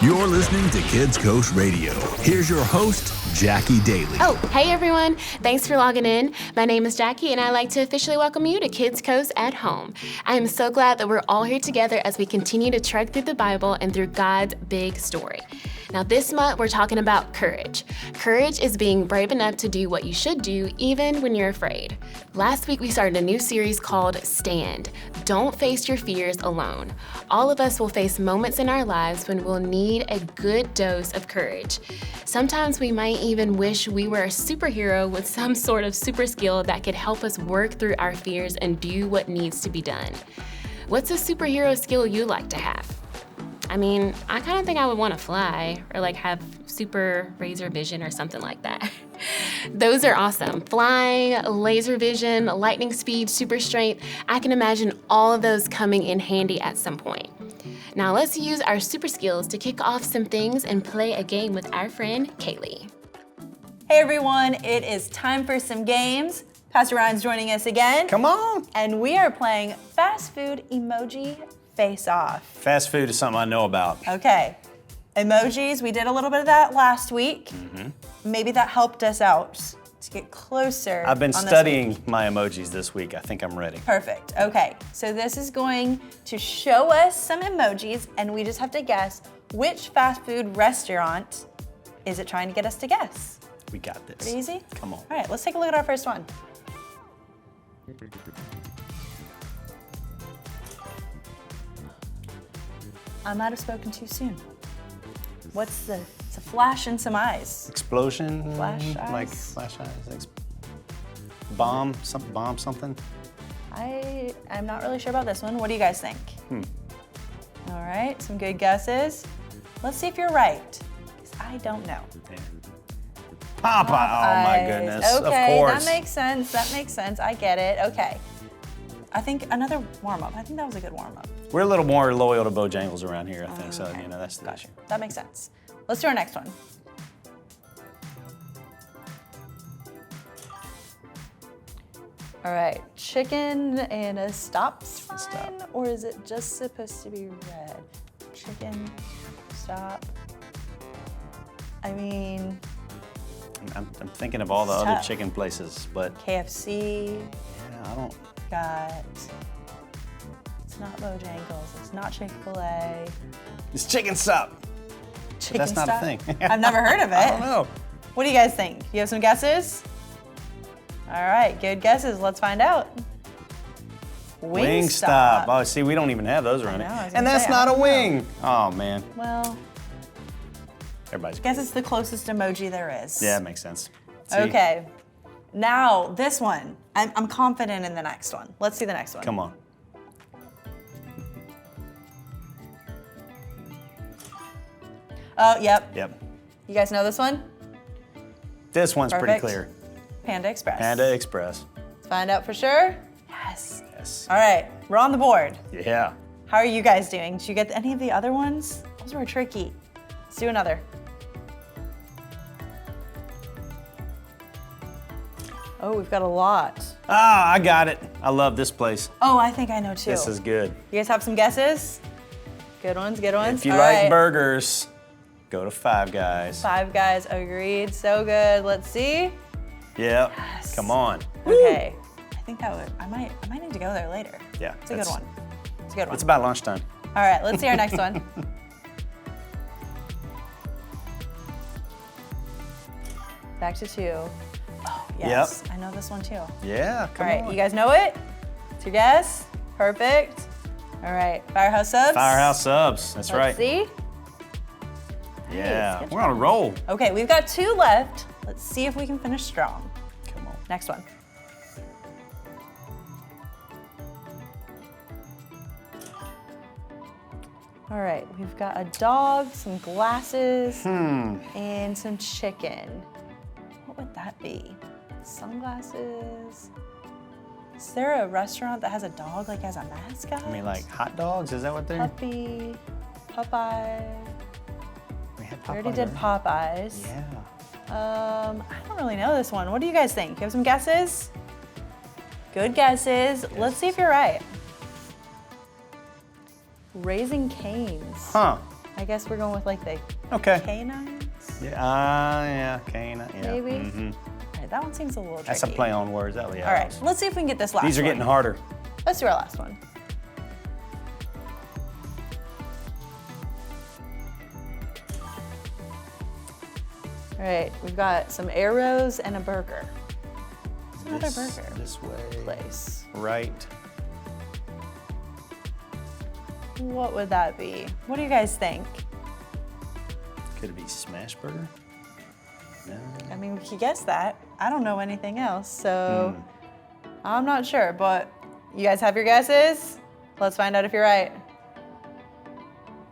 You're listening to Kidscoast Radio. Here's your host, Jackie Daly. Oh, hey everyone. Thanks for logging in. My name is Jackie, and I'd like to officially welcome you to Kidscoast at Home. I am so glad that we're all here together as we continue to trek through the Bible and through God's big story. Now, this month, we're talking about courage. Courage is being brave enough to do what you should do, even when you're afraid. Last week, we started a new series called Stand. Don't face your fears alone. All of us will face moments in our lives when we'll need a good dose of courage. Sometimes we might even wish we were a superhero with some sort of super skill that could help us work through our fears and do what needs to be done. What's a superhero skill you like to have? I mean, I kind of think I would want to fly or have super laser vision or something like that. Those are awesome. Flying, laser vision, lightning speed, super strength. I can imagine all of those coming in handy at some point. Now let's use our super skills to kick off some things and play a game with our friend, Kaylee. Hey everyone, it is time for some games. Pastor Ryan's joining us again. Come on. And we are playing fast food emoji face-off. Fast food is something I know about. Okay. Emojis, we did a little bit of that last week. Maybe that helped us out to get closer. I've been studying my emojis this week. I think I'm ready. Perfect. Okay. So this is going to show us some emojis, and we just have to guess which fast food restaurant is it trying to get us to guess. We got this. Pretty easy? Come on. All right, let's take a look at our first one. I might have spoken too soon. It's a flash in some eyes. Explosion. Flash eyes. Like flash eyes. Bomb something. I'm not really sure about this one. What do you guys think? All right, some good guesses. Let's see if you're right, because I don't know. Popeye. Oh my goodness. Okay, of course. that makes sense. I get it. Okay. I think another warm-up. I think that was a good warm-up. We're a little more loyal to Bojangles around here, I think. So, Okay. that's the issue. That makes sense. Let's do our next one. All right, chicken and a stop sign, Stop. or is it just supposed to be red? Chicken, stop. I mean, I'm thinking of all the It's other tough. chicken places, but KFC, yeah, I don't. it's not Bojangles, it's not Chick-fil-A. It's chicken stop. Chicken That's not stop? a thing. I've never heard of it. I don't know. What do you guys think? You have some guesses? All right, good guesses. Let's find out. Wingstop. Oh, see, we don't even have those around know, I was here. gonna And that's say, I not a don't know. wing. Oh, man. Well, Everybody's I guess it's the closest emoji there is. Yeah, it makes sense. See? Okay. Now, this one. I'm confident in the next one. Let's see the next one. Come on. Oh, yep. Yep. You guys know this one? This one's pretty Perfect. clear. Panda Express. Panda Express. Let's find out for sure. Yes. Yes. All right, we're on the board. Yeah. How are you guys doing? Did you get any of the other ones? Those were tricky. Let's do another. Oh, we've got a lot. Ah, I got it. I love this place. Oh, I think I know too. This is good. You guys have some guesses? Good ones, good ones. If you All like right. burgers, go to Five Guys. Five Guys, agreed. So good. Let's see. Yep. Yes. Come on. Okay. I think that would. I might need to go there later. Yeah. It's a good one. It's a good one. It's about lunchtime. All right. Let's see our next one. Back to 2. Oh yes. Yep. I know this one too. Yeah. All Come right. on. You guys know it? It's your guess. Perfect. All right. Firehouse Subs. Firehouse Subs. That's right. Let's see. Yeah. good We're on a roll. Okay, we've got 2 left. Let's see if we can finish strong. Come on. Next one. All right, we've got a dog, some glasses, and some chicken. What would that be? Sunglasses? Is there a restaurant that has a dog as a mascot? I mean, like hot dogs? Is that what they're? Puppy, Popeye. We had We already Popeye, did right? Popeyes. Yeah. I don't really know this one. What do you guys think? You have some guesses? Good guesses. Let's see if you're right. Raising Cane's. Huh. I guess we're going with like the Okay. canines. Yeah, canine. Yeah. Maybe. Mhm. All right, that one seems a little tricky. That's a play on words. That, yeah, All right, let's see if we can get this last one. These are getting harder. Let's do our last one. All right, we've got some arrows and a burger. What's another burger This way. place? Right. What would that be? What do you guys think? Could it be smash burger? No. I mean, we could guess that. I don't know anything else, so I'm not sure, but you guys have your guesses? Let's find out if you're right.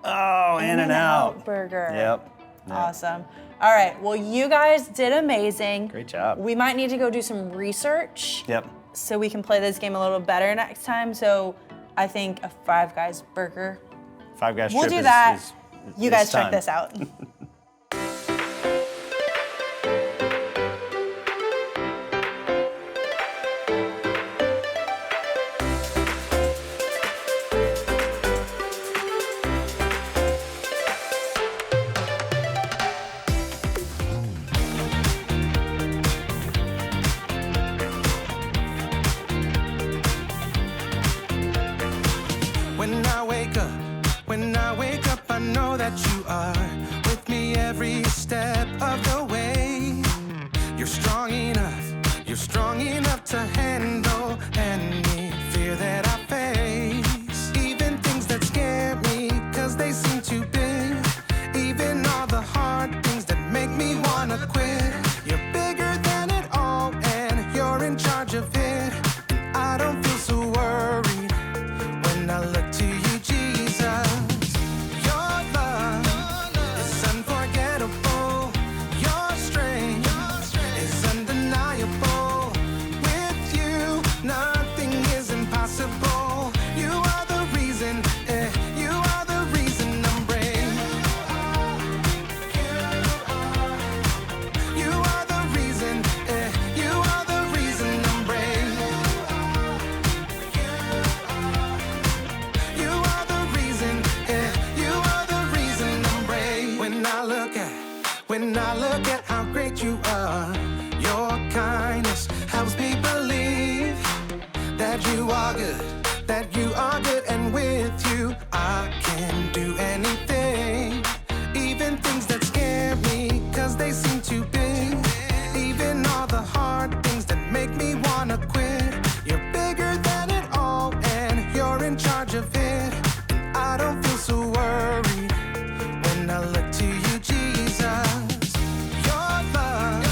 Oh, In-N-Out. Burger. Yep. Awesome. All right, well, you guys did amazing. Great job. We might need to go do some research Yep. so we can play this game a little better next time. So I think a Five Guys burger. Five Guys We'll trip do is- that. is- You is guys check time. this out. When I wake up, I know that you are with me every step of the way. You're strong enough to handle any fear that I face. Even things that scare me, 'cause they seem too big. Even all the hard things that make me wanna quit. You're bigger than it all, and you're in charge of it. And I don't feel so worried when I look to you, Jesus. Your love is unforgettable. Your strength is undeniable. With you, nothing is impossible. You are the reason, you are the reason I'm brave. You are the reason, you are the reason I'm brave. You are the reason, you are the reason I'm brave. When I look at how great you are, your kindness helps me believe that you are good, and with you I can do anything. Even things that scare me, 'cause they seem too big. Even all the hard things that make me wanna quit. You're bigger than it all, and you're in charge of it. And I don't feel so worried when I look to you, Jesus. Your love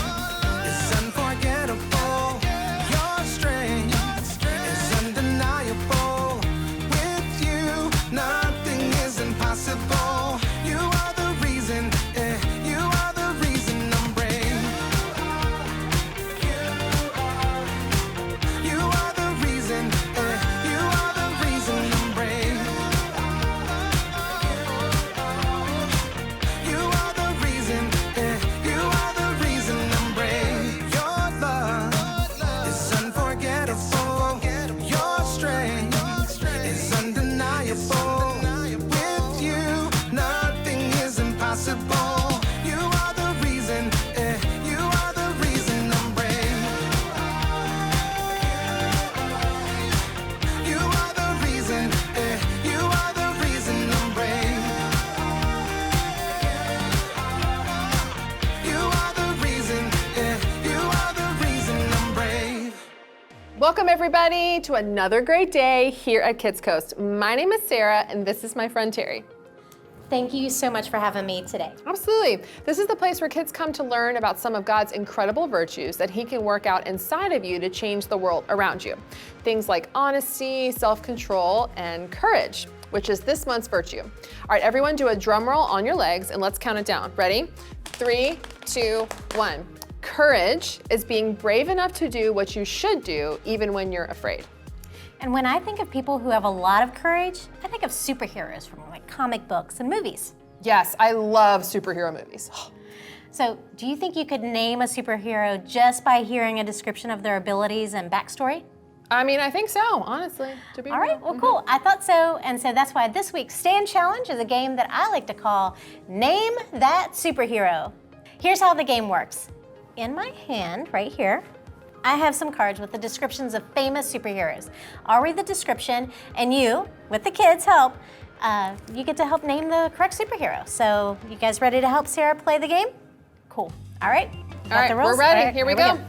is unforgettable. Your strength is undeniable. With you, nothing is impossible. You are the reason, you are the reason I'm brave. You are the reason, you are the reason I'm brave. You are the reason, you are the reason I'm brave. Your love is unforgettable. Your strength is undeniable. With you, nothing is impossible. You are the reason, you are the reason I'm brave. You are the reason, you are the reason I'm brave. You are the reason, you are the reason I'm brave. Welcome everybody to another great day here at Kidscoast. My name is Sarah and this is my friend Terry. Thank you so much for having me today. Absolutely. This is the place where kids come to learn about some of God's incredible virtues that He can work out inside of you to change the world around you. Things like honesty, self-control, and courage, which is this month's virtue. All right, everyone do a drum roll on your legs and let's count it down. Ready? 3, 2, 1. Courage is being brave enough to do what you should do even when you're afraid. And when I think of people who have a lot of courage, I think of superheroes from like comic books and movies. Yes, I love superhero movies. So, do you think you could name a superhero just by hearing a description of their abilities and backstory? I mean, I think so, honestly. To be All right, real. well, cool. I thought so, and so that's why this week's Stand Challenge is a game that I like to call Name That Superhero. Here's how the game works. In my hand, right here, I have some cards with the descriptions of famous superheroes. I'll read the description, and you, with the kids' help, you get to help name the correct superhero. So, you guys ready to help Sarah play the game? Cool. All right. All right, we're ready. Here we go.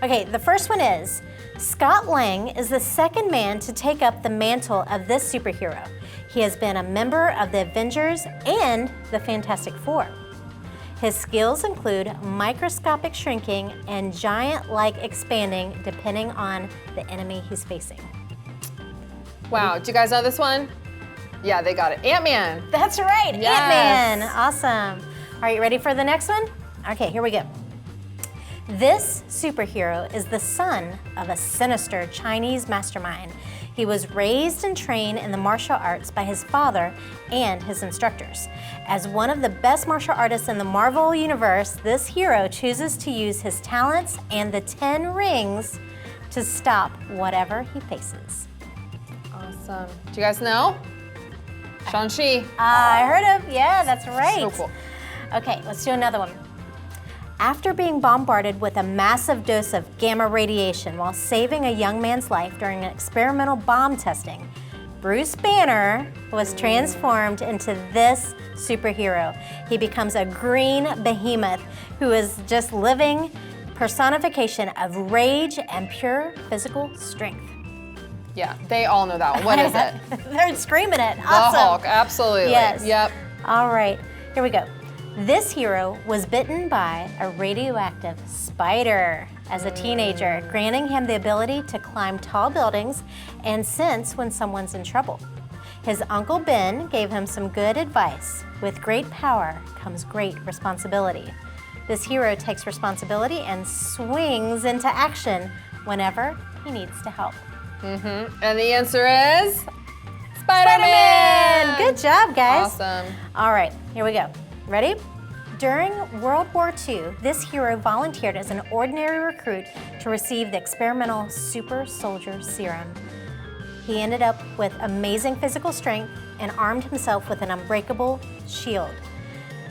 Okay, the first one is, Scott Lang is the second man to take up the mantle of this superhero. He has been a member of the Avengers and the Fantastic Four. His skills include microscopic shrinking and giant-like expanding depending on the enemy he's facing. Wow, do you guys know this one? Yeah, they got it. Ant-Man. That's right, Yes. Ant-Man. Awesome. Are you ready for the next one? Okay, here we go. This superhero is the son of a sinister Chinese mastermind. He was raised and trained in the martial arts by his father and his instructors. As one of the best martial artists in the Marvel Universe, this hero chooses to use his talents and the 10 rings to stop whatever he faces. Awesome. Do you guys know? Shang-Chi. I heard of, yeah, that's right. So cool. Okay, let's do another one. After being bombarded with a massive dose of gamma radiation while saving a young man's life during an experimental bomb testing, Bruce Banner was transformed into this superhero. He becomes a green behemoth who is just living personification of rage and pure physical strength. Yeah, they all know that one. What is it? They're screaming it. The Awesome. Hulk, absolutely. Yes. Yep. All right, here we go. This hero was bitten by a radioactive spider as a teenager, granting him the ability to climb tall buildings and sense when someone's in trouble. His Uncle Ben gave him some good advice. With great power comes great responsibility. This hero takes responsibility and swings into action whenever he needs to help. And the answer is Spider-Man. Good job, guys. Awesome. All right, here we go. Ready? During World War II, this hero volunteered as an ordinary recruit to receive the experimental super soldier serum. He ended up with amazing physical strength and armed himself with an unbreakable shield.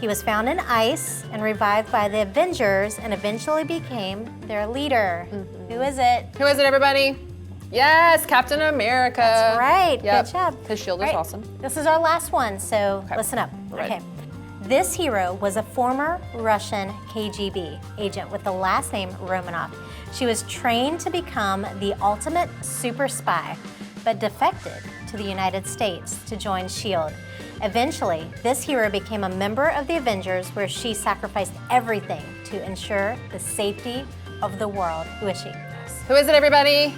He was found in ice and revived by the Avengers and eventually became their leader. Who is it? Who is it, everybody? Yes, Captain America. That's right. Yep. Good job. His shield is Right. awesome. This is our last one, so listen up. Ready. Okay. This hero was a former Russian KGB agent with the last name Romanov. She was trained to become the ultimate super spy, but defected to the United States to join S.H.I.E.L.D. Eventually, this hero became a member of the Avengers where she sacrificed everything to ensure the safety of the world. Who is she? Who is it, everybody?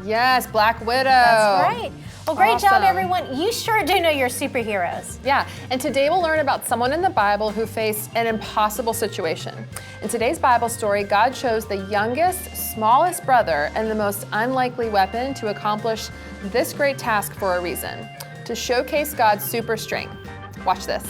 Yes, Black Widow. That's right. Well, great job, Awesome. everyone. You sure do know your superheroes. Yeah, and today we'll learn about someone in the Bible who faced an impossible situation. In today's Bible story, God chose the youngest, smallest brother and the most unlikely weapon to accomplish this great task for a reason, to showcase God's super strength. Watch this.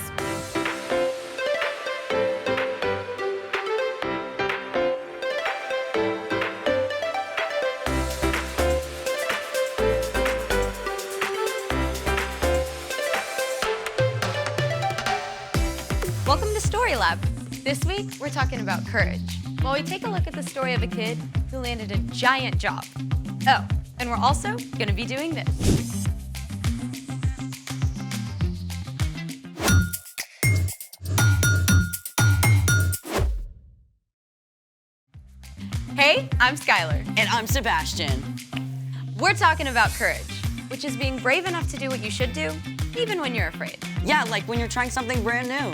Welcome to Story Lab. This week, we're talking about courage, while we take a look at the story of a kid who landed a giant job. Oh, and we're also gonna be doing this. Hey, I'm Skylar. And I'm Sebastian. We're talking about courage, which is being brave enough to do what you should do, even when you're afraid. Yeah, like when you're trying something brand new.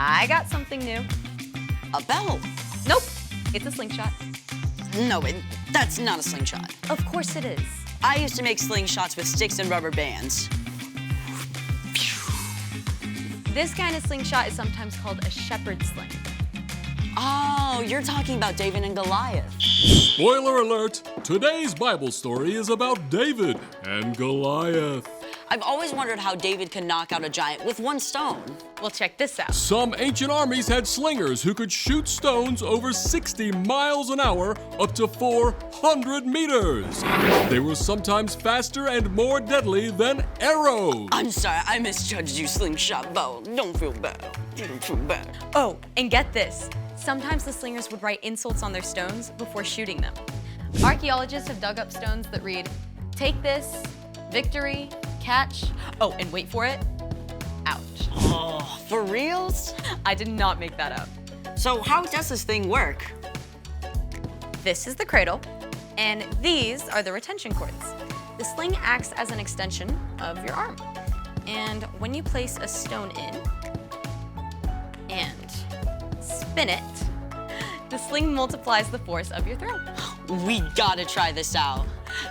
I got something new. A belt. Nope, it's a slingshot. No, that's not a slingshot. Of course it is. I used to make slingshots with sticks and rubber bands. This kind of slingshot is sometimes called a shepherd's sling. Oh, you're talking about David and Goliath. Spoiler alert! Today's Bible story is about David and Goliath. I've always wondered how David could knock out a giant with one stone. Well, check this out. Some ancient armies had slingers who could shoot stones over 60 miles an hour up to 400 meters. They were sometimes faster and more deadly than arrows. I'm sorry, I misjudged you, slingshot bow. Don't feel bad. Don't feel bad. Oh, and get this. Sometimes the slingers would write insults on their stones before shooting them. Archaeologists have dug up stones that read, "Take this, victory, catch." Oh, and wait for it. Ouch. Oh, for reals? I did not make that up. So how does this thing work? This is the cradle, and these are the retention cords. The sling acts as an extension of your arm. And when you place a stone in and spin it, the sling multiplies the force of your throw. We gotta try this out.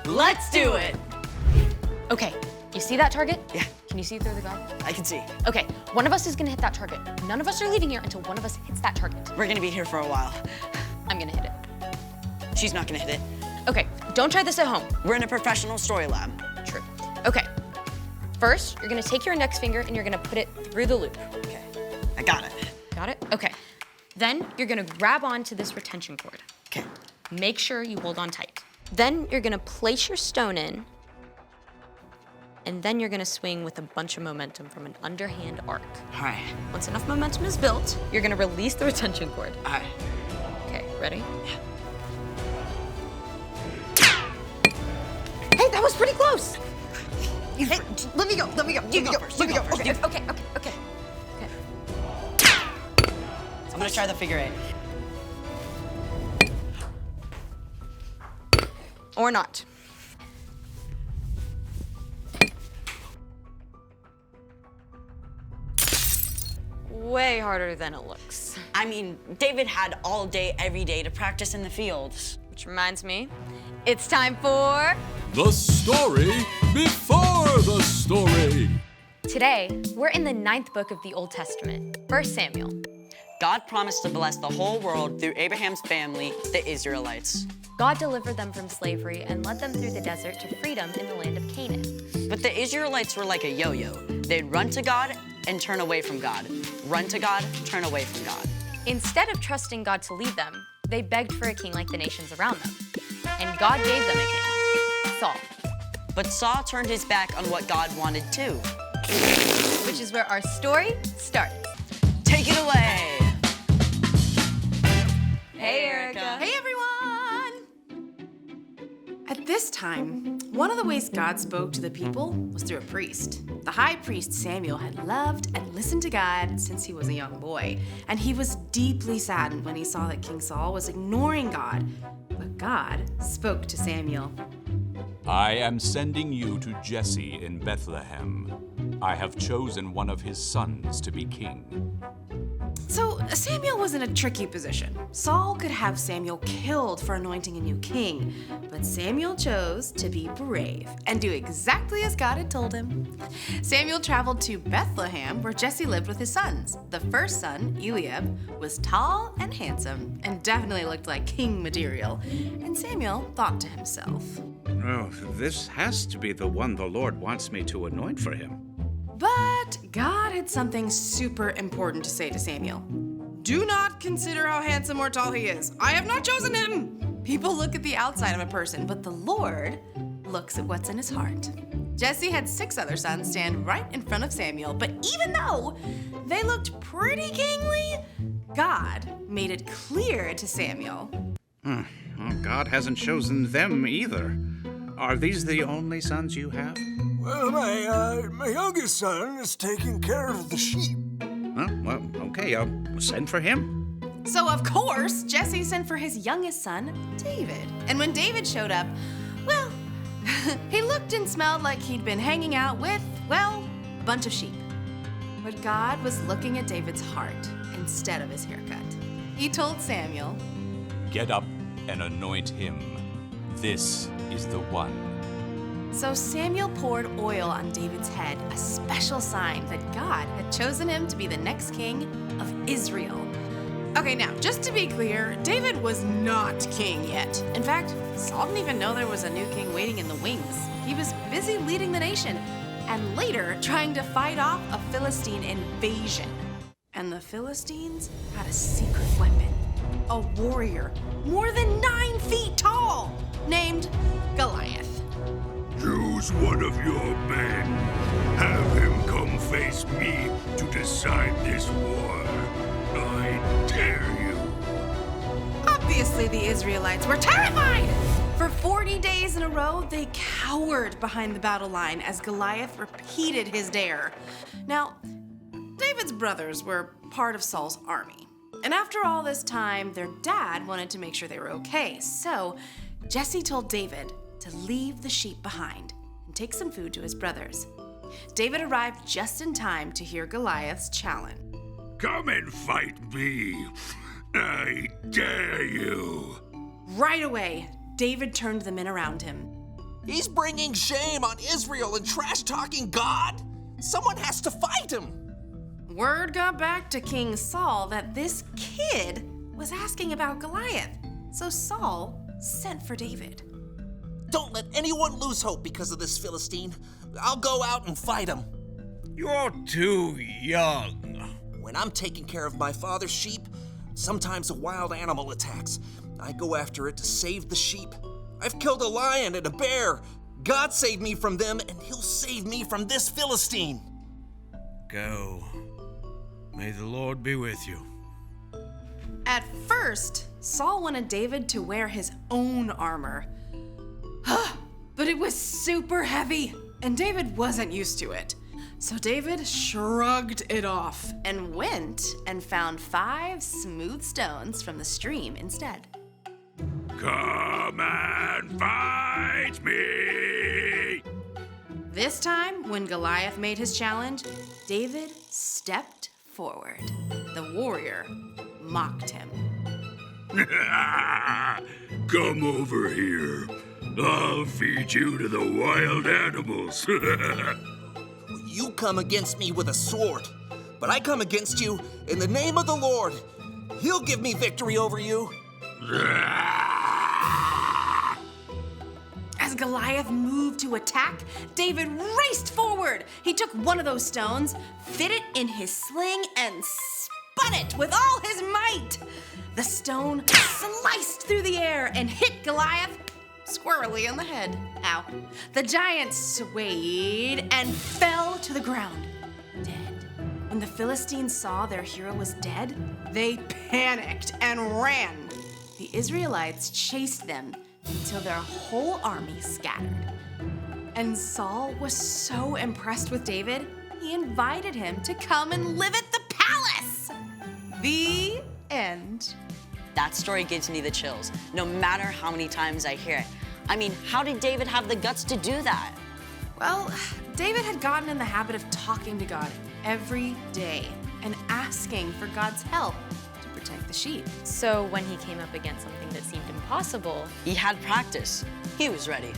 Let's do it! Okay, you see that target? Yeah. Can you see through the guard? I can see. Okay, one of us is gonna hit that target. None of us are leaving here until one of us hits that target. We're gonna be here for a while. I'm gonna hit it. She's not gonna hit it. Okay, don't try this at home. We're in a professional story lab. True. Okay, first, you're gonna take your index finger and you're gonna put it through the loop. Okay, I got it. Got it? Okay. Then you're gonna grab onto this retention cord. Okay. Make sure you hold on tight. Then you're gonna place your stone in, and then you're gonna swing with a bunch of momentum from an underhand arc. All right. Once enough momentum is built, you're gonna release the retention cord. All right. Okay, ready? Yeah. Hey, that was pretty close. Hey, let me go. You go first. You go first. Okay. I'm gonna try the figure eight. Or not. Way harder than it looks. I mean, David had all day, every day to practice in the fields. Which reminds me, it's time for... The story before the story. Today, we're in the 9th book of the Old Testament, 1 Samuel. God promised to bless the whole world through Abraham's family, the Israelites. God delivered them from slavery and led them through the desert to freedom in the land of Canaan. But the Israelites were like a yo-yo. They'd run to God and turn away from God. Run to God, turn away from God. Instead of trusting God to lead them, they begged for a king like the nations around them. And God gave them a king, Saul. But Saul turned his back on what God wanted too. Which is where our story starts. Take it away! Hey, Erica. Hey, everyone! At this time, one of the ways God spoke to the people was through a priest. The high priest Samuel had loved and listened to God since he was a young boy, and he was deeply saddened when he saw that King Saul was ignoring God. But God spoke to Samuel. I am sending you to Jesse in Bethlehem. I have chosen one of his sons to be king. So Samuel was in a tricky position. Saul could have Samuel killed for anointing a new king, but Samuel chose to be brave and do exactly as God had told him. Samuel traveled to Bethlehem, where Jesse lived with his sons. The first son, Eliab, was tall and handsome and definitely looked like king material. And Samuel thought to himself, "Oh, this has to be the one the Lord wants me to anoint for him." But God had something super important to say to Samuel. Do not consider how handsome or tall he is. I have not chosen him. People look at the outside of a person, but the Lord looks at what's in his heart. Jesse had 6 other sons stand right in front of Samuel, but even though they looked pretty kingly, God made it clear to Samuel. Well, God hasn't chosen them either. Are these the only sons you have? Well, my youngest son is taking care of the sheep. Well, okay, send for him. So, of course, Jesse sent for his youngest son, David. And when David showed up, well, he looked and smelled like he'd been hanging out with, well, a bunch of sheep. But God was looking at David's heart instead of his haircut. He told Samuel, Get up and anoint him. This is the one. So Samuel poured oil on David's head, a special sign that God had chosen him to be the next king of Israel. Okay, now, just to be clear, David was not king yet. In fact, Saul didn't even know there was a new king waiting in the wings. He was busy leading the nation. and later trying to fight off a Philistine invasion. And the Philistines had a secret weapon, a warrior more than 9 feet tall, named Goliath. Choose one of your men. Have him come face me to decide this war. I dare you. Obviously, the Israelites were terrified. For 40 days in a row, they cowered behind the battle line as Goliath repeated his dare. Now, David's brothers were part of Saul's army. And after all this time, their dad wanted to make sure they were okay. So Jesse told David to leave the sheep behind and take some food to his brothers. David arrived just in time to hear Goliath's challenge. Come and fight me. I dare you. Right away, David turned the men around him. He's bringing shame on Israel and trash-talking God. Someone has to fight him. Word got back to King Saul that this kid was asking about Goliath. So Saul sent for David. Don't let anyone lose hope because of this Philistine. I'll go out and fight him. You're too young. When I'm taking care of my father's sheep, sometimes a wild animal attacks. I go after it to save the sheep. I've killed a lion and a bear. God saved me from them, and he'll save me from this Philistine. Go. May the Lord be with you. At first, Saul wanted David to wear his own armor. But it was super heavy, and David wasn't used to it. So David shrugged it off and went and found 5 smooth stones from the stream instead. Come and fight me! This time, when Goliath made his challenge, David stepped forward. The warrior mocked him. Come over here. I'll feed you to the wild animals. You come against me with a sword, but I come against you in the name of the Lord. He'll give me victory over you. As Goliath moved to attack, David raced forward. He took one of those stones, fit it in his sling, and spun it with all his might. The stone sliced through the air and hit Goliath squarely on the head. Ow. The giant swayed and fell to the ground, dead. When the Philistines saw their hero was dead, they panicked and ran. The Israelites chased them until their whole army scattered. And Saul was so impressed with David, he invited him to come and live at the palace. The end. That story gives me the chills, no matter how many times I hear it. I mean, how did David have the guts to do that? Well, David had gotten in the habit of talking to God every day and asking for God's help to protect the sheep. So when he came up against something that seemed impossible, He had practice. He was ready.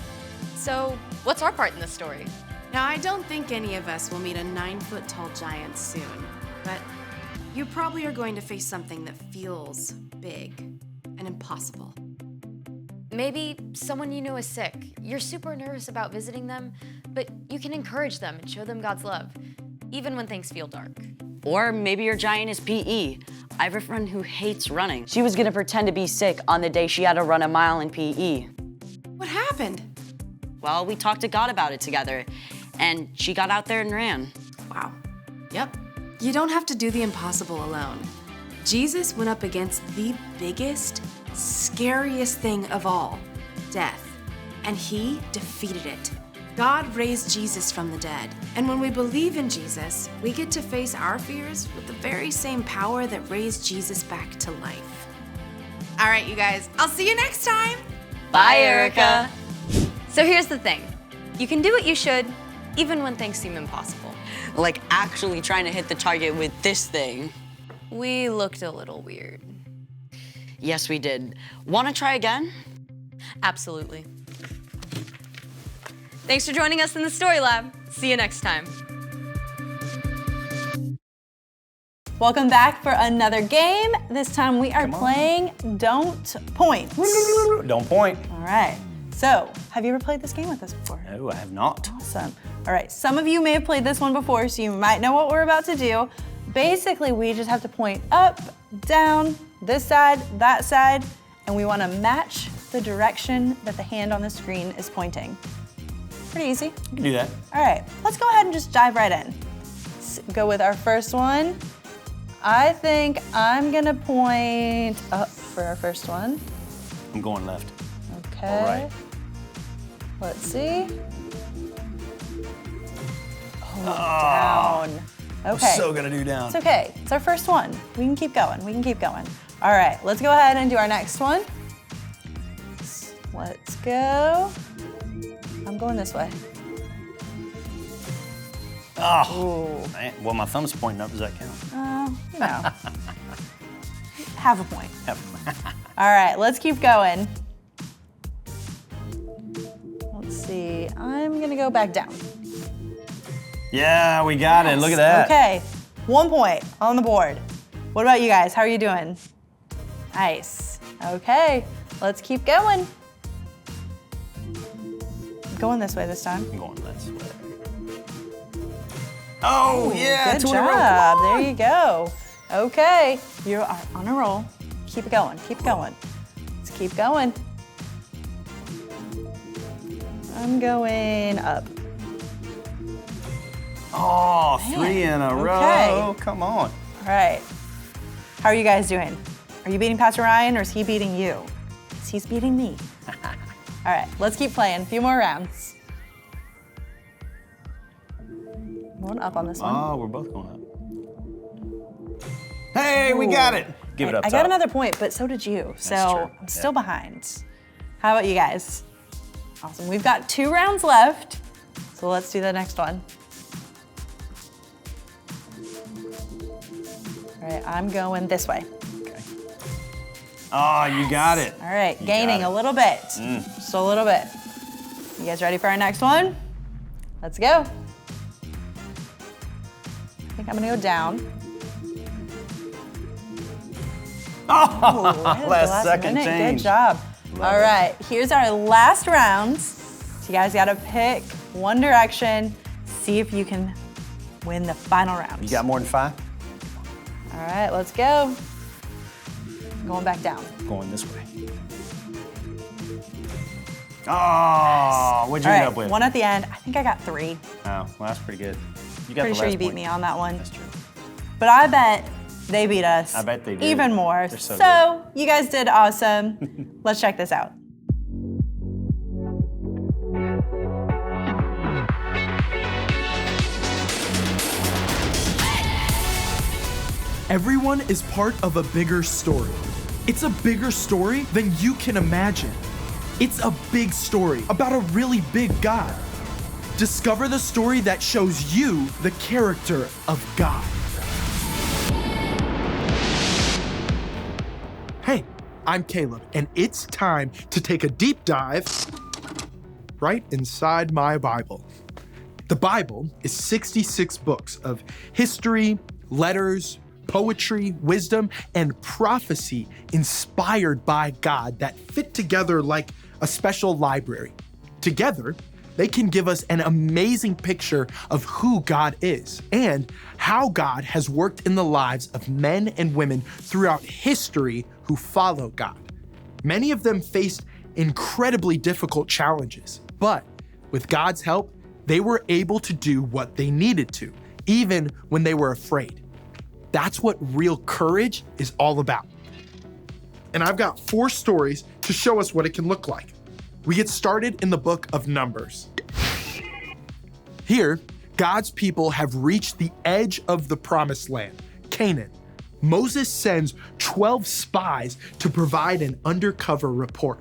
So what's our part in this story? Now, I don't think any of us will meet a 9-foot-tall giant soon, but you probably are going to face something that feels big and impossible. Maybe someone you know is sick. You're super nervous about visiting them, but you can encourage them and show them God's love, even when things feel dark. Or maybe your giant is PE. I have a friend who hates running. She was gonna pretend to be sick on the day she had to run a mile in PE. What happened? Well, we talked to God about it together, and she got out there and ran. Wow. Yep. You don't have to do the impossible alone. Jesus went up against the biggest, scariest thing of all, death, and he defeated it. God raised Jesus from the dead, and when we believe in Jesus, we get to face our fears with the very same power that raised Jesus back to life. All right, you guys, I'll see you next time. Bye, Erica. So here's the thing. You can do what you should, even when things seem impossible. Like actually trying to hit the target with this thing. We looked a little weird. Yes, we did. Wanna try again? Absolutely. Thanks for joining us in the Story Lab. See you next time. Welcome back for another game. This time we are playing Don't Point. Don't point. All right. So, have you ever played this game with us before? No, I have not. Awesome. All All right, some of you may have played this one before, so you might know what we're about to do. Basically, we just have to point up, down, this side, that side, and we wanna match the direction that the hand on the screen is pointing. Pretty easy. You can do that. All right, let's go ahead and just dive right in. Let's go with our first one. I think I'm gonna point up for our first one. I'm going left. Okay. All right. Let's see. Oh, down. Okay. I'm so gonna do down. It's okay. It's our first one. We can keep going. We can keep going. All right, let's go ahead and do our next one. Let's go. I'm going this way. Oh, man. Well, my thumb's pointing up. Does that count? You know. Half a point. All right, let's keep going. Let's see. I'm gonna go back down. Yeah, we got it. Look at that. Okay, 1 point on the board. What about you guys? How are you doing? Nice. Okay, let's keep going. I'm going this way this time. I'm going this way. Oh, yeah. Good 2 in a row. job. There you go. Okay, you are on a roll. Keep it going. Keep it going. Let's keep going. I'm going up. Oh, Man, 3 in a row. okay. Come on. All right. How are you guys doing? Are you beating Pastor Ryan or is he beating you? 'Cause he's beating me. All right, let's keep playing. A few more rounds. Going up on this one. Oh, we're both going up. Hey, we got it. Give it up I top. got another point, but so did you. So true. I'm still behind. How about you guys? Awesome. We've got 2 rounds left. So let's do the next one. All right, I'm going this way. Okay. Oh, you got it. All right, You gaining got a it. little bit. Mm. Just a little bit. You guys ready for our next one? Let's go. I think I'm gonna go down. Oh, right at last second minute. change. Good job. Love All it. right, here's our last round. So you guys gotta pick one direction, see if you can win the final round. You got more than 5? All right, let's go. Going back down. Going this way. Oh, what'd you All end right, up with? one at the end. I think I got 3. Oh, well, that's pretty good. You got Pretty the sure last you beat point. me on that one. That's true. But I bet they beat us. I bet they did. Even more. They're so So you guys did awesome. Let's check this out. Everyone is part of a bigger story. It's a bigger story than you can imagine. It's a big story about a really big God. Discover the story that shows you the character of God. Hey, I'm Caleb, and it's time to take a deep dive right inside my Bible. The Bible is 66 books of history, letters, poetry, wisdom, and prophecy inspired by God that fit together like a special library. Together, they can give us an amazing picture of who God is and how God has worked in the lives of men and women throughout history who follow God. Many of them faced incredibly difficult challenges, but with God's help, they were able to do what they needed to, even when they were afraid. That's what real courage is all about. And I've got 4 stories to show us what it can look like. We get started in the book of Numbers. Here, God's people have reached the edge of the promised land, Canaan. Moses sends 12 spies to provide an undercover report.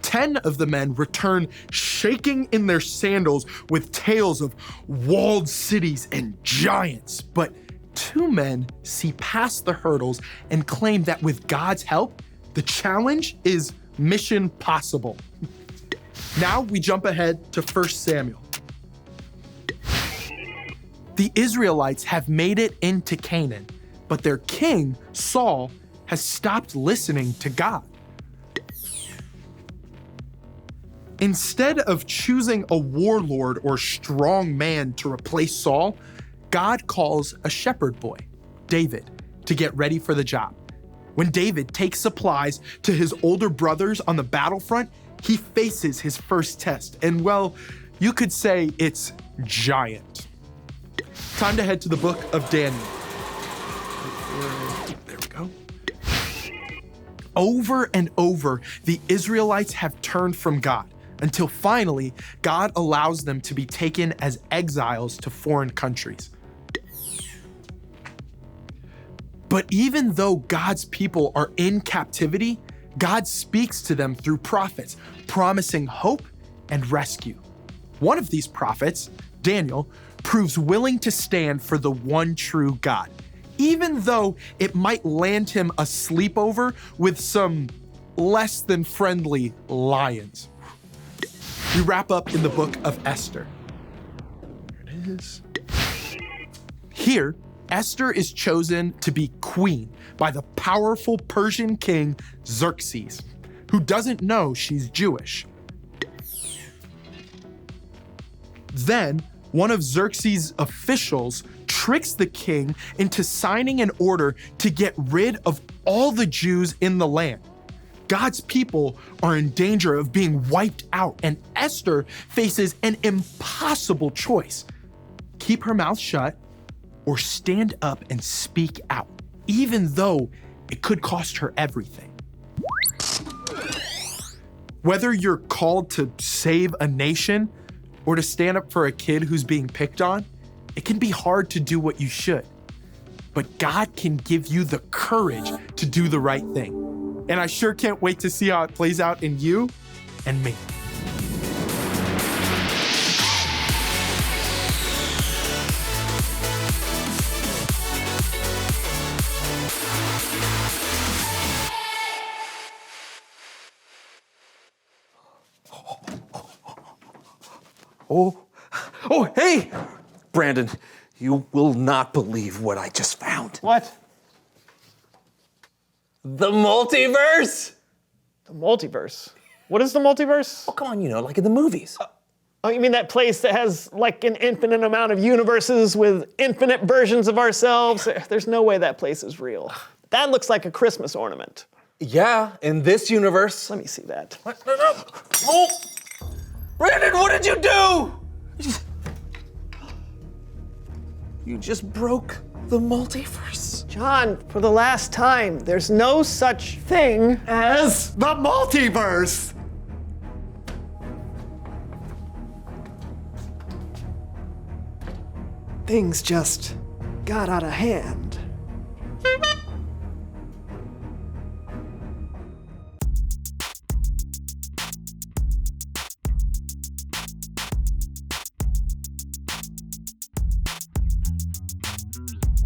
10 of the men return shaking in their sandals with tales of walled cities and giants. But 2 men see past the hurdles and claim that with God's help, the challenge is mission possible. Now we jump ahead to 1 Samuel. The Israelites have made it into Canaan, but their king, Saul, has stopped listening to God. Instead of choosing a warlord or strong man to replace Saul, God calls a shepherd boy, David, to get ready for the job. When David takes supplies to his older brothers on the battlefront, he faces his first test, and well, you could say it's giant. Time to head to the book of Daniel. There we go. Over and over, the Israelites have turned from God until finally, God allows them to be taken as exiles to foreign countries. But even though God's people are in captivity, God speaks to them through prophets, promising hope and rescue. One of these prophets, Daniel, proves willing to stand for the one true God, even though it might land him a sleepover with some less than friendly lions. We wrap up in the book of Esther. There it is. Here, Esther is chosen to be queen by the powerful Persian king Xerxes, who doesn't know she's Jewish. Then, one of Xerxes' officials tricks the king into signing an order to get rid of all the Jews in the land. God's people are in danger of being wiped out, and Esther faces an impossible choice: keep her mouth shut or stand up and speak out, even though it could cost her everything. Whether you're called to save a nation or to stand up for a kid who's being picked on, it can be hard to do what you should. But God can give you the courage to do the right thing. And I sure can't wait to see how it plays out in you and me. Oh, hey! Brandon, you will not believe what I just found. What? The multiverse! The multiverse? What is the multiverse? Oh, come on, you know, like in the movies. Oh, you mean that place that has like an infinite amount of universes with infinite versions of ourselves? There's no way that place is real. That looks like a Christmas ornament. Yeah, in this universe. Let me see that. What? No. Oh! Brandon, what did you do? You just broke the multiverse. John, for the last time, there's no such thing as the multiverse. Things just got out of hand.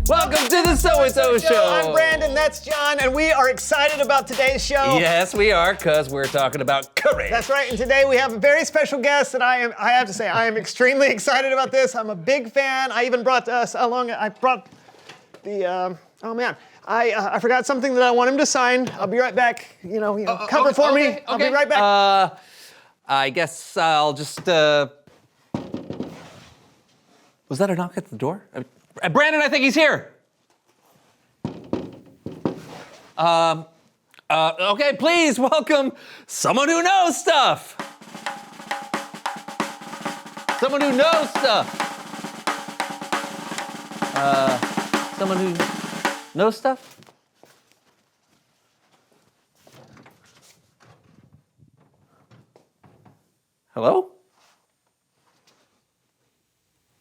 Welcome to the So-and-So Show. I'm Brandon, that's John, and we are excited about today's show. Yes, we are, because we're talking about courage. That's right, and today we have a very special guest, and I have to say, I am extremely excited about this. I'm a big fan. I even brought I brought the, oh man, I forgot something that I want him to sign. I'll be right back. Cover okay, for me. okay. I'll be right back. I guess I'll just, was that a knock at the door? Brandon, I think he's here. Okay, please welcome someone who knows stuff. Someone who knows stuff. Someone who knows stuff? Hello?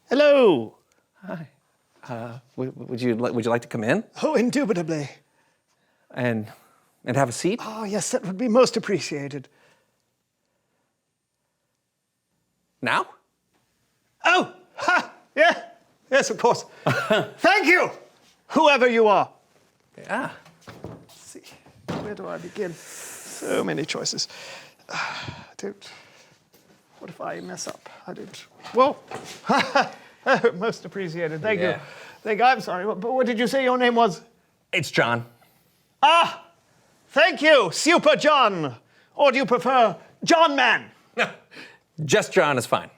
Hello. Hi. Would you like to come in? Oh, indubitably. And have a seat? Oh, yes, that would be most appreciated. Now? Oh, ha, yeah, yes, of course. Thank you, whoever you are. Yeah. Let's see, where do I begin? So many choices. What if I mess up? I didn't. Whoa. Most appreciated. Thank you. Thank you. I'm sorry, but what did you say your name was? It's John. Ah, thank you, Super John. Or do you prefer John Man? Just John is fine.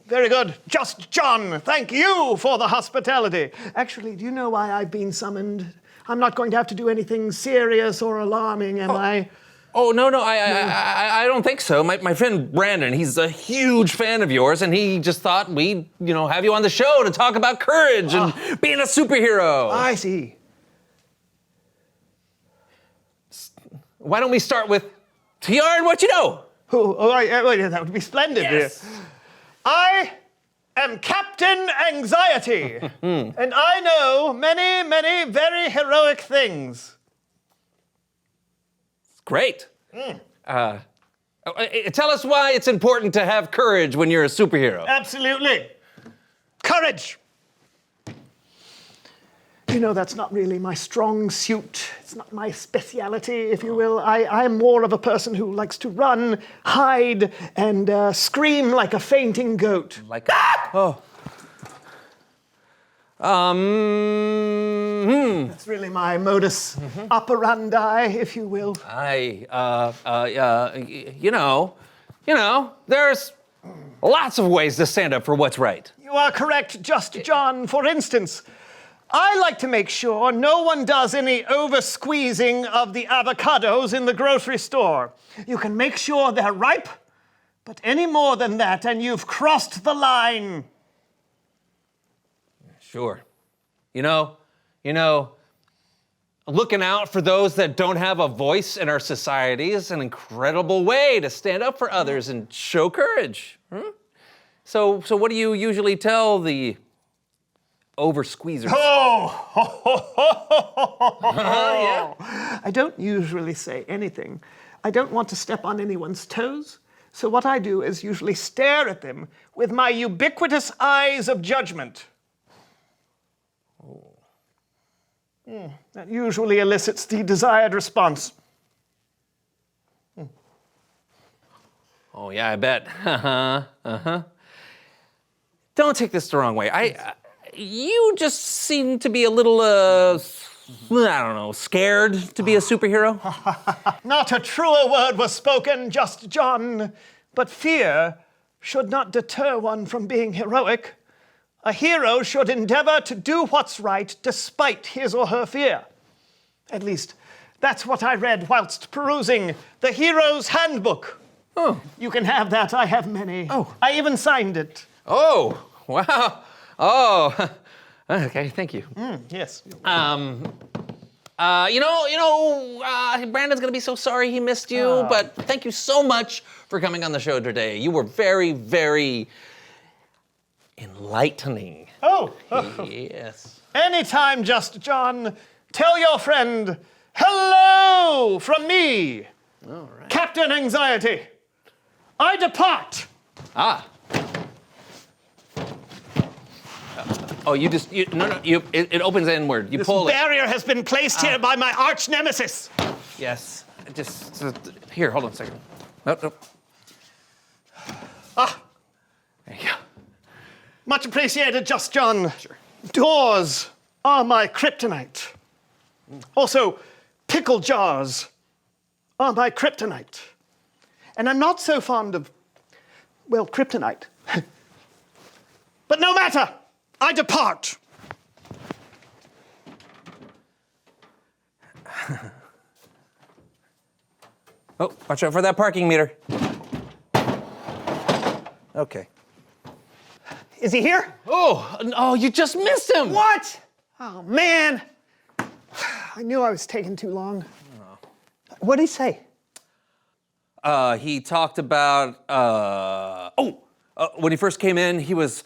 Very good. Just John, thank you for the hospitality. Actually, do you know why I've been summoned? I'm not going to have to do anything serious or alarming, am I? Oh, no, I don't think so. My friend Brandon, he's a huge fan of yours, and he just thought we'd, have you on the show to talk about courage and being a superhero. I see. Why don't we start with TR and what you know? That would be splendid. Yes. I am Captain Anxiety, and I know many, many very heroic things. Great. Tell us why it's important to have courage when you're a superhero. Absolutely. Courage. You know, that's not really my strong suit. It's not my speciality, if you will. I'm more of a person who likes to run, hide, and scream like a fainting goat. Like Oh. That's really my modus operandi, if you will. There's lots of ways to stand up for what's right. You are correct, Just John. For instance, I like to make sure no one does any over-squeezing of the avocados in the grocery store. You can make sure they're ripe, but any more than that and you've crossed the line. Sure. Looking out for those that don't have a voice in our society is an incredible way to stand up for others and show courage. So what do you usually tell the over-squeezers? Yeah. I don't usually say anything. I don't want to step on anyone's toes. So what I do is usually stare at them with my ubiquitous eyes of judgment. That usually elicits the desired response. Oh, yeah, I bet. Don't take this the wrong way. You just seem to be a little, scared to be a superhero. Not a truer word was spoken, Just John. But fear should not deter one from being heroic. A hero should endeavor to do what's right despite his or her fear. At least, that's what I read whilst perusing the Hero's Handbook. Oh. You can have that. I have many. Oh. I even signed it. Oh, wow. Oh, okay, thank you. Yes. Brandon's gonna be so sorry he missed you, but thank you so much for coming on the show today. You were very, very enlightening. Oh. Yes. Anytime, Just John. Tell your friend, hello from me, All right. Captain Anxiety. I depart. It opens inward. You This pull it. barrier has been placed here by my arch nemesis. Yes. Here, hold on a second. Nope. There you go. Much appreciated, Just John. Sure. Doors are my kryptonite. Also, pickle jars are my kryptonite. And I'm not so fond of, kryptonite. But no matter, I depart. Oh, watch out for that parking meter. Okay. Is he here? Oh, you just missed him. What? Oh, man. I knew I was taking too long. What did he say? He talked about, when he first came in, he was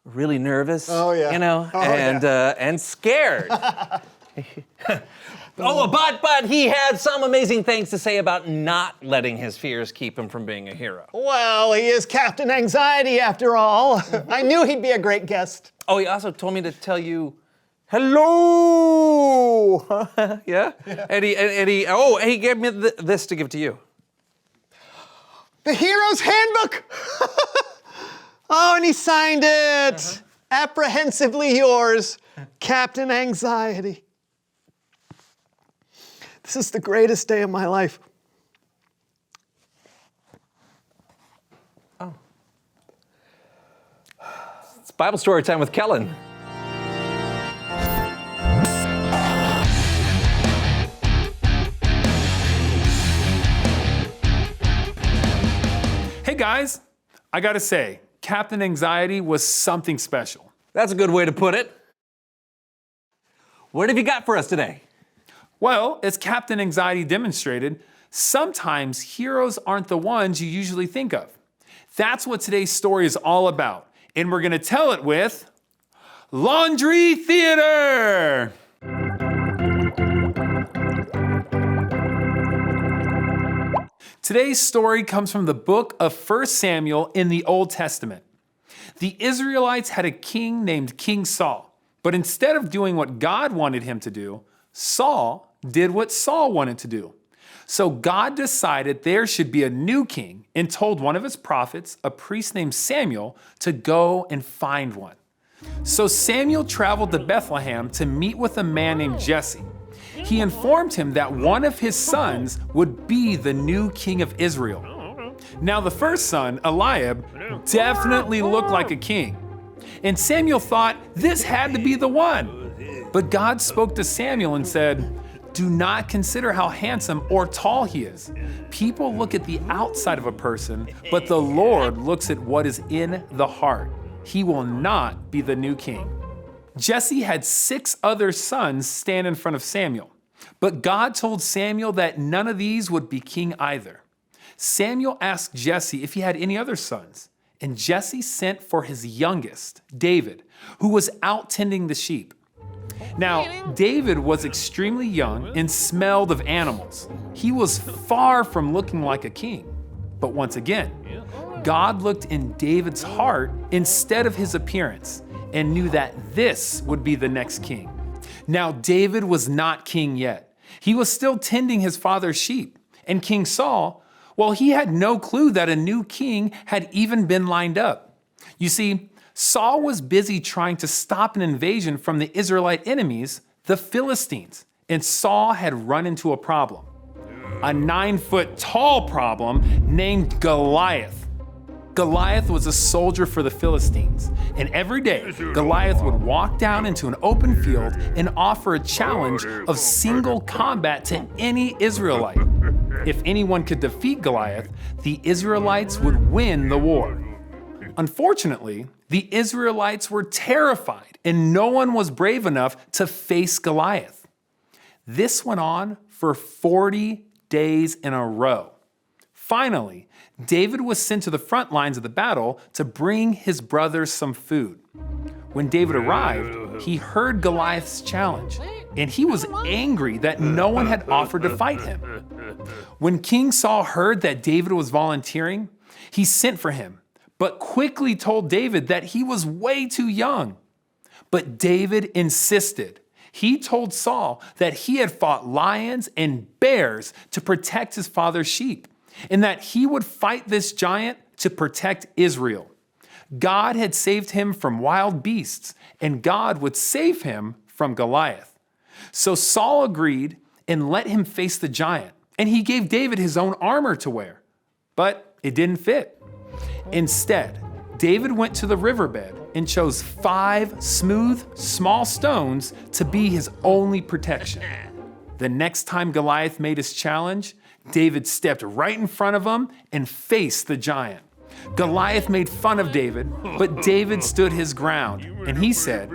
really nervous. Oh, yeah. And scared. But he had some amazing things to say about not letting his fears keep him from being a hero. Well, he is Captain Anxiety after all. I knew he'd be a great guest. Oh, he also told me to tell you hello. Yeah? And he gave me this to give to you. The Hero's Handbook. And he signed it. Apprehensively yours, Captain Anxiety. This is the greatest day of my life. Bible story time with Kellen. Hey guys, I gotta say, Captain Anxiety was something special. That's a good way to put it. What have you got for us today? Well, as Captain Anxiety demonstrated, sometimes heroes aren't the ones you usually think of. That's what today's story is all about, and we're gonna tell it with Laundry Theater! Today's story comes from the book of 1 Samuel in the Old Testament. The Israelites had a king named King Saul, but instead of doing what God wanted him to do, Saul did what Saul wanted to do. So God decided there should be a new king and told one of his prophets, a priest named Samuel, to go and find one. So Samuel traveled to Bethlehem to meet with a man named Jesse. He informed him that one of his sons would be the new king of Israel. Now the first son, Eliab, definitely looked like a king. And Samuel thought this had to be the one. But God spoke to Samuel and said, "Do not consider how handsome or tall he is. People look at the outside of a person, but the Lord looks at what is in the heart. He will not be the new king." Jesse had 6 other sons stand in front of Samuel, but God told Samuel that none of these would be king either. Samuel asked Jesse if he had any other sons, and Jesse sent for his youngest, David, who was out tending the sheep. Now, David was extremely young and smelled of animals. He was far from looking like a king. But once again, God looked in David's heart instead of his appearance and knew that this would be the next king. Now, David was not king yet. He was still tending his father's sheep. And King Saul, well, he had no clue that a new king had even been lined up. You see, Saul was busy trying to stop an invasion from the Israelite enemies, the Philistines, and Saul had run into a problem. A 9-foot tall problem named Goliath. Goliath was a soldier for the Philistines, and every day Goliath would walk down into an open field and offer a challenge of single combat to any Israelite. If anyone could defeat Goliath, the Israelites would win the war. Unfortunately, the Israelites were terrified, and no one was brave enough to face Goliath. This went on for 40 days in a row. Finally, David was sent to the front lines of the battle to bring his brothers some food. When David arrived, he heard Goliath's challenge, and he was angry that no one had offered to fight him. When King Saul heard that David was volunteering, he sent for him, but quickly told David that he was way too young. But David insisted. He told Saul that he had fought lions and bears to protect his father's sheep, and that he would fight this giant to protect Israel. God had saved him from wild beasts, and God would save him from Goliath. So Saul agreed and let him face the giant, and he gave David his own armor to wear. But it didn't fit. Instead, David went to the riverbed and chose 5 smooth, small stones to be his only protection. The next time Goliath made his challenge, David stepped right in front of him and faced the giant. Goliath made fun of David, but David stood his ground, and he said,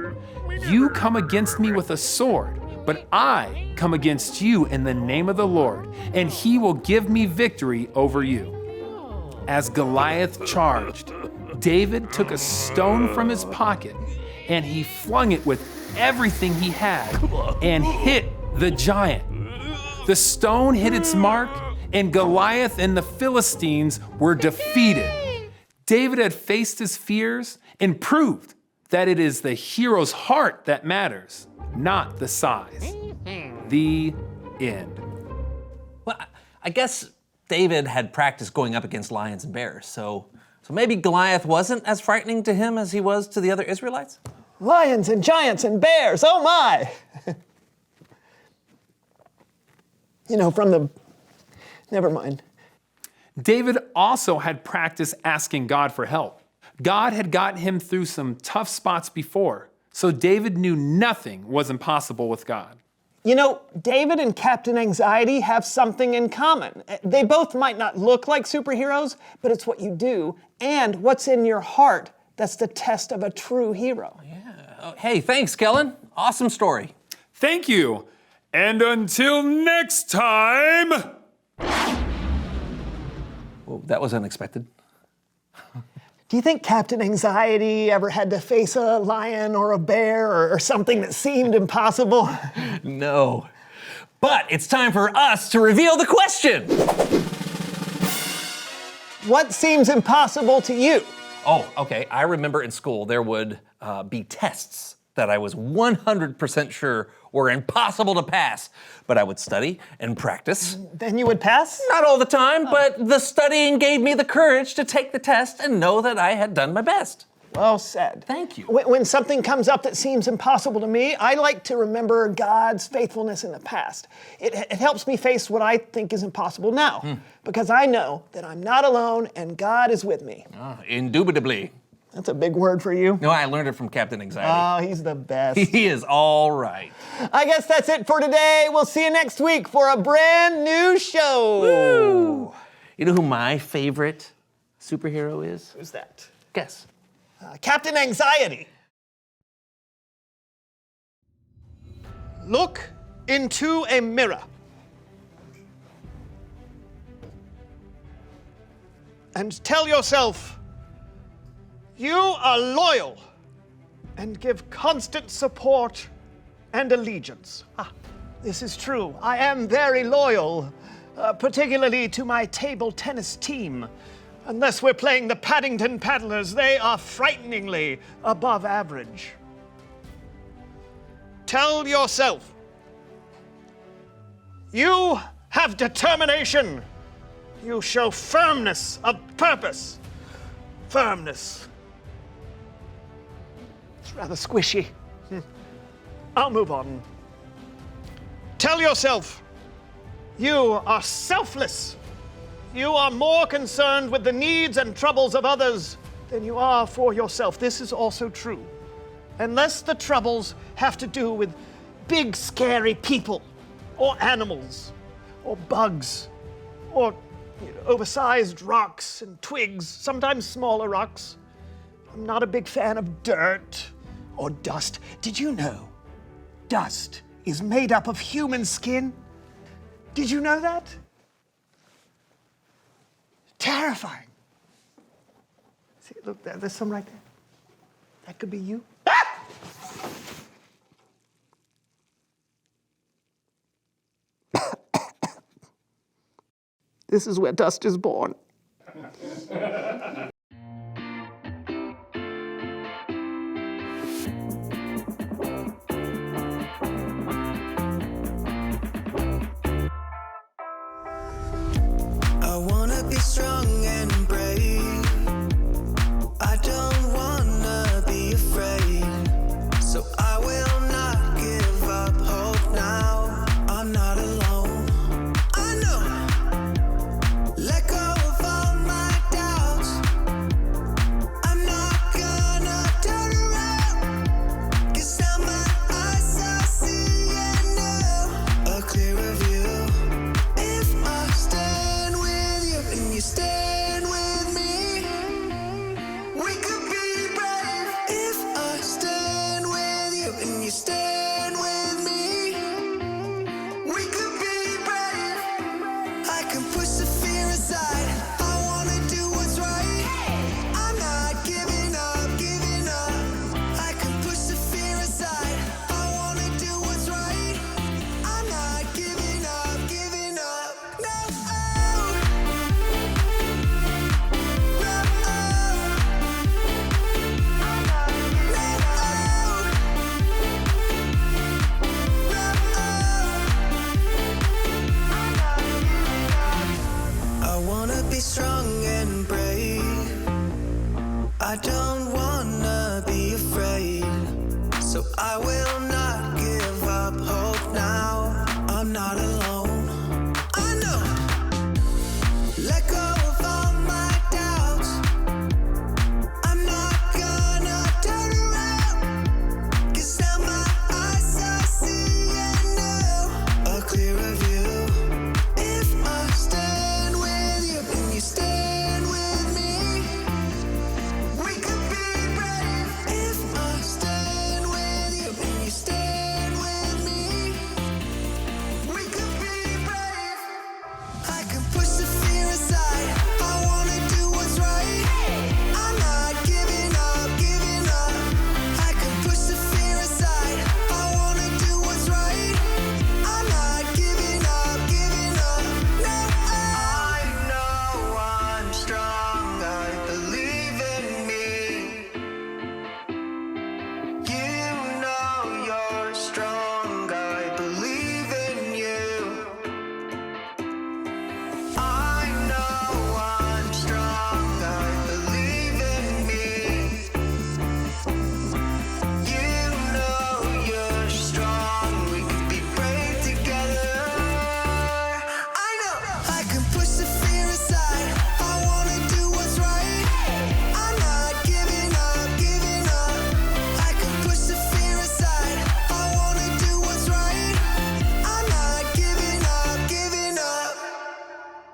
"You come against me with a sword, but I come against you in the name of the Lord, and he will give me victory over you." As Goliath charged, David took a stone from his pocket, and he flung it with everything he had and hit the giant. The stone hit its mark, and Goliath and the Philistines were defeated. David had faced his fears and proved that it is the hero's heart that matters, not the size. The end. Well, I guess David had practiced going up against lions and bears, so maybe Goliath wasn't as frightening to him as he was to the other Israelites? Lions and giants and bears, oh my! Never mind. David also had practice asking God for help. God had got him through some tough spots before, so David knew nothing was impossible with God. You know, David and Captain Anxiety have something in common. They both might not look like superheroes, but it's what you do and what's in your heart that's the test of a true hero. Hey, thanks, Kellen. Awesome story. Thank you. And until next time... Well, that was unexpected. Do you think Captain Anxiety ever had to face a lion or a bear or something that seemed impossible? No. But it's time for us to reveal the question. What seems impossible to you? Oh, okay. I remember in school there would be tests that I was 100% sure were impossible to pass, but I would study and practice. Then you would pass? Not all the time, but the studying gave me the courage to take the test and know that I had done my best. Well said. Thank you. When something comes up that seems impossible to me, I like to remember God's faithfulness in the past. It helps me face what I think is impossible now, because I know that I'm not alone and God is with me. Indubitably. That's a big word for you. No, I learned it from Captain Anxiety. Oh, he's the best. He is all right. I guess that's it for today. We'll see you next week for a brand new show. Woo! You know who my favorite superhero is? Who's that? Guess. Captain Anxiety. Look into a mirror. And tell yourself, you are loyal and give constant support and allegiance. This is true. I am very loyal, particularly to my table tennis team. Unless we're playing the Paddington Paddlers, they are frighteningly above average. Tell yourself, you have determination. You show firmness of purpose. Firmness. It's rather squishy. I'll move on. Tell yourself, you are selfless. You are more concerned with the needs and troubles of others than you are for yourself. This is also true. Unless the troubles have to do with big, scary people, or animals, or bugs, or oversized rocks and twigs, sometimes smaller rocks. I'm not a big fan of dirt or dust. Did you know dust is made up of human skin? Did you know that? Terrifying. See, look, there's some right there. That could be you. This is where dust is born. I wanna be strong and brave. I don't wanna be afraid. So I will not give up hope now. I'm not alone. I know. Let go of all my doubts. I'm not gonna turn around. 'Cause now my eyes are seeing now a clearer view. If I stand with you and you stand with me, we could be brave. If I stand with you and you stand with me, we could be brave. I can push the fear aside. I wanna do what's right. I'm not giving up, giving up. I can push the fear aside. I wanna do what's right. I'm not giving up, giving up. No.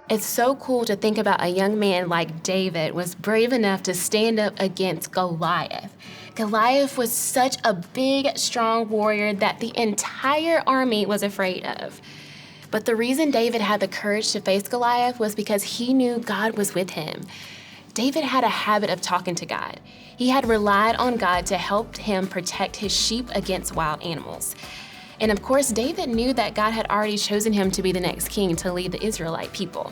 It's so cool to think about a young man like David was brave enough to stand up against Goliath. Goliath was such a big, strong warrior that the entire army was afraid of. But the reason David had the courage to face Goliath was because he knew God was with him. David had a habit of talking to God. He had relied on God to help him protect his sheep against wild animals. And of course, David knew that God had already chosen him to be the next king to lead the Israelite people.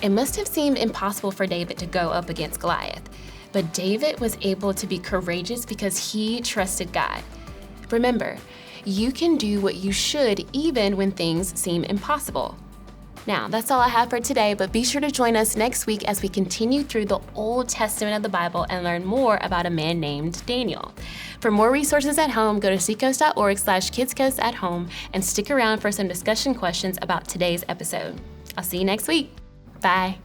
It must have seemed impossible for David to go up against Goliath, but David was able to be courageous because he trusted God. Remember, you can do what you should even when things seem impossible. Now, that's all I have for today, but be sure to join us next week as we continue through the Old Testament of the Bible and learn more about a man named Daniel. For more resources at home, go to seacoast.org/kidscoastathome and stick around for some discussion questions about today's episode. I'll see you next week. Bye.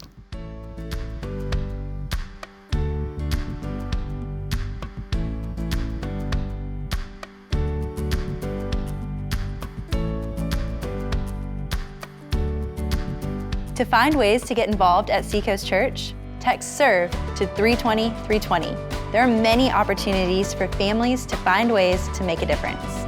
To find ways to get involved at Seacoast Church, text SERVE to 320-320. There are many opportunities for families to find ways to make a difference.